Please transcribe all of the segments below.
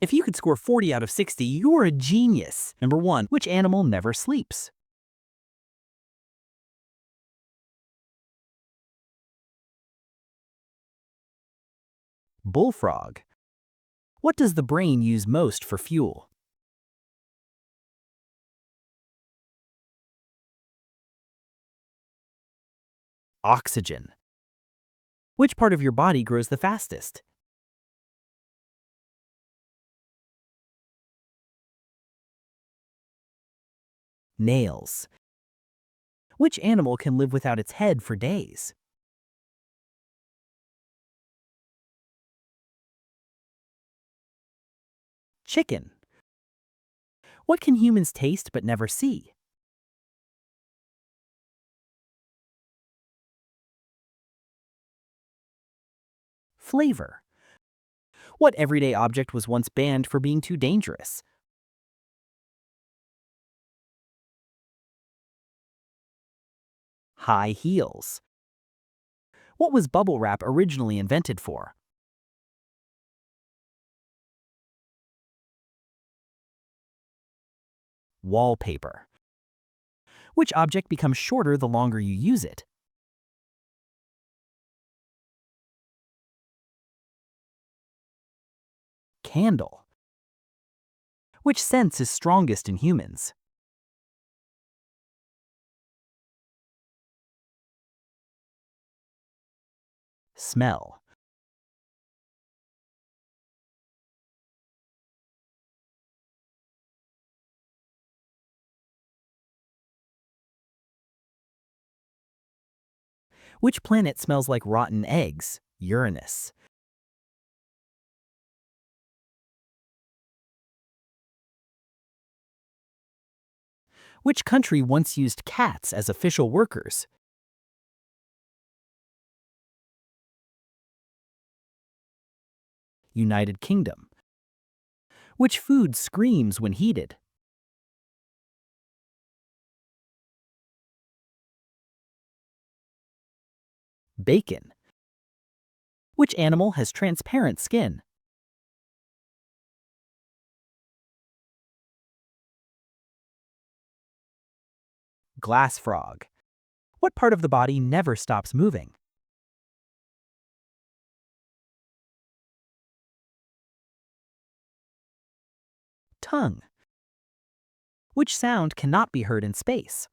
If you could score 40 out of 60, you're a genius. Number 1. Which animal never sleeps? Bullfrog. What does the brain use most for fuel? Oxygen. Which part of your body grows the fastest? Nails. Which animal can live without its head for days? Chicken. What can humans taste but never see? Flavor. What everyday object was once banned for being too dangerous? High heels. What was bubble wrap originally invented for? Wallpaper. Which object becomes shorter the longer you use it? Candle. Which sense is strongest in humans? Smell. Which planet smells like rotten eggs? Uranus. Which country once used cats as official workers? United Kingdom. Which food screams when heated? Bacon. Which animal has transparent skin? Glass frog. What part of the body never stops moving? Tongue. Which sound cannot be heard in space?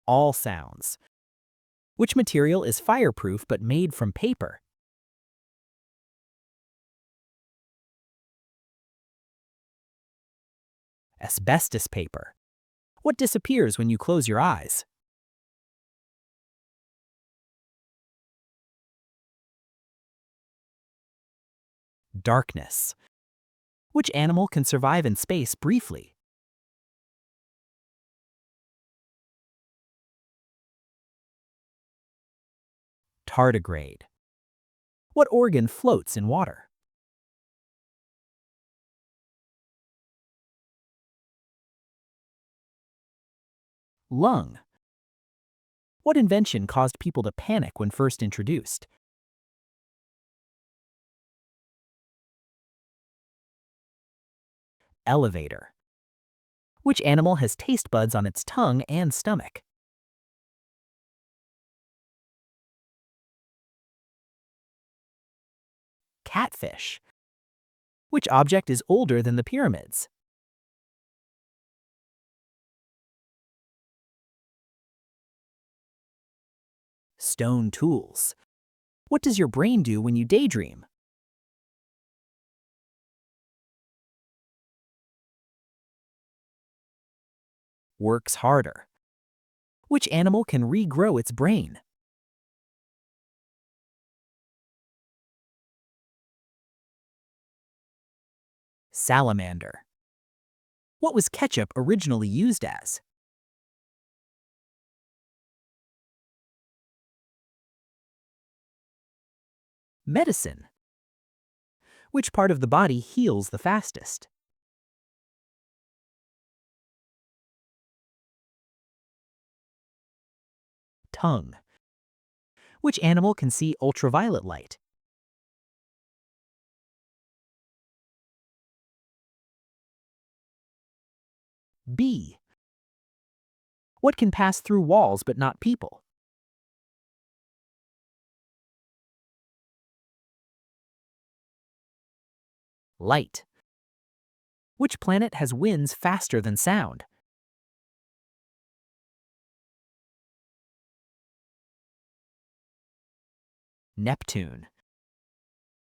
All sounds. Which material is fireproof but made from paper? Asbestos paper. What disappears when you close your eyes? Darkness. Which animal can survive in space briefly? Tardigrade. What organ floats in water? Lung. What invention caused people to panic when first introduced? Elevator. Which animal has taste buds on its tongue and stomach? Catfish. Which object is older than the pyramids? Stone tools. What does your brain do when you daydream? Works harder. Which animal can regrow its brain? Salamander. What was ketchup originally used as? Medicine. Which part of the body heals the fastest? Tongue. Which animal can see ultraviolet light? B. What can pass through walls but not people? Light. Which planet has winds faster than sound? Neptune.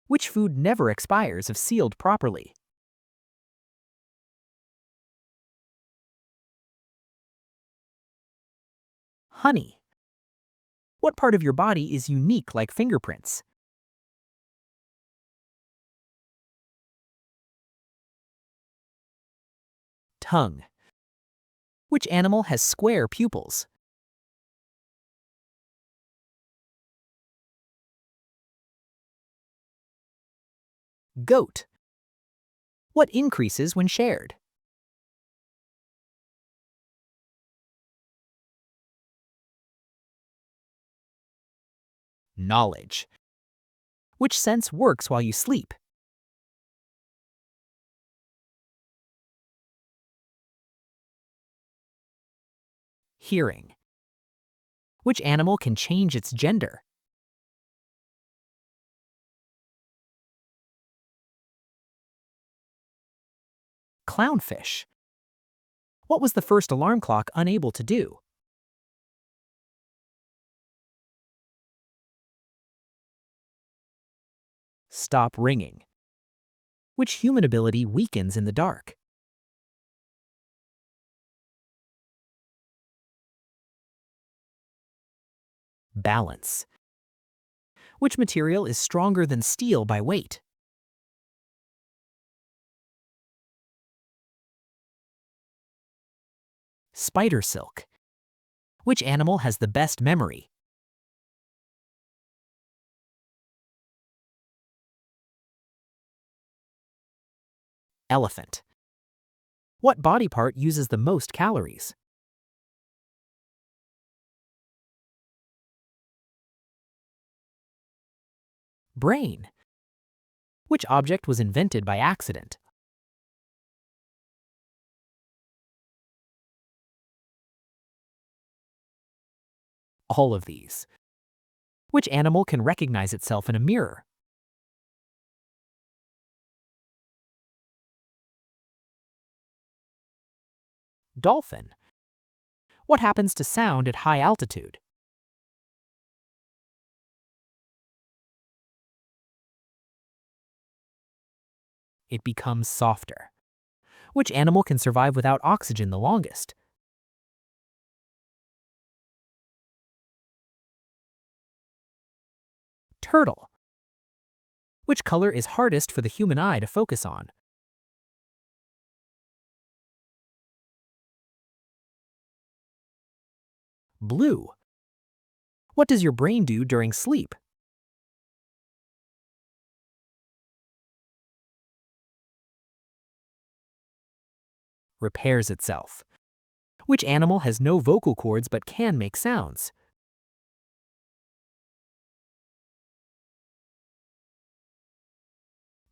Which food never expires if sealed properly? Honey. What part of your body is unique like fingerprints? Tongue. Which animal has square pupils? Goat. What increases when shared? Knowledge. Which sense works while you sleep? Hearing. Which animal can change its gender? Clownfish. What was the first alarm clock unable to do? Stop ringing. Which human ability weakens in the dark? Balance. Which material is stronger than steel by weight? Spider silk. Which animal has the best memory? Elephant. What body part uses the most calories? Brain. Which object was invented by accident? All of these. Which animal can recognize itself in a mirror? Dolphin. What happens to sound at high altitude? It becomes softer. Which animal can survive without oxygen the longest? Turtle. Which color is hardest for the human eye to focus on? Blue. What does your brain do during sleep? Repairs itself. Which animal has no vocal cords but can make sounds?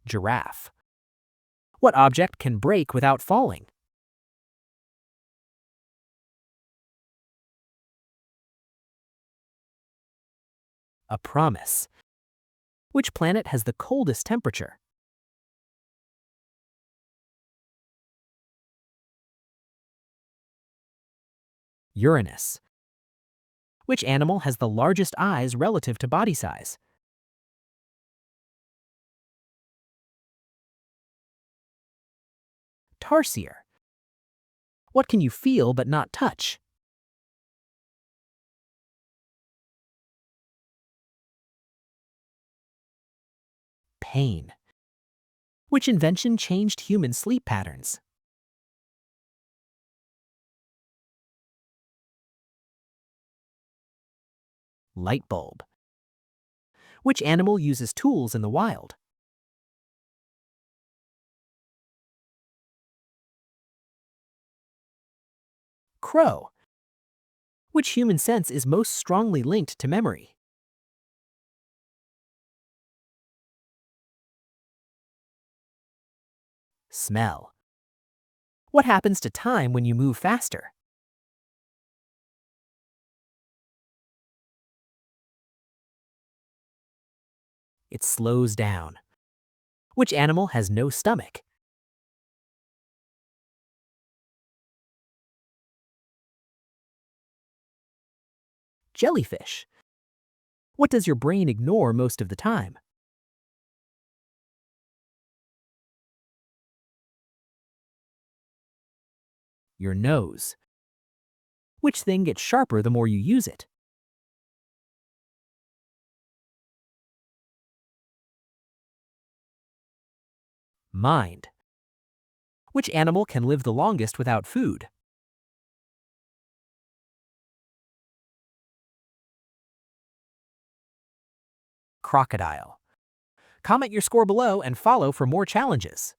Giraffe. What object can break without falling? A promise. Which planet has the coldest temperature? Uranus. Which animal has the largest eyes relative to body size? Tarsier. What can you feel but not touch? Pain. Which invention changed human sleep patterns? Light bulb. Which animal uses tools in the wild? Crow. Which human sense is most strongly linked to memory? Smell. What happens to time when you move faster? It slows down. Which animal has no stomach? Jellyfish. What does your brain ignore most of the time? Your nose. Which thing gets sharper the more you use it? Mind. Which animal can live the longest without food? Crocodile. Comment your score below and follow for more challenges.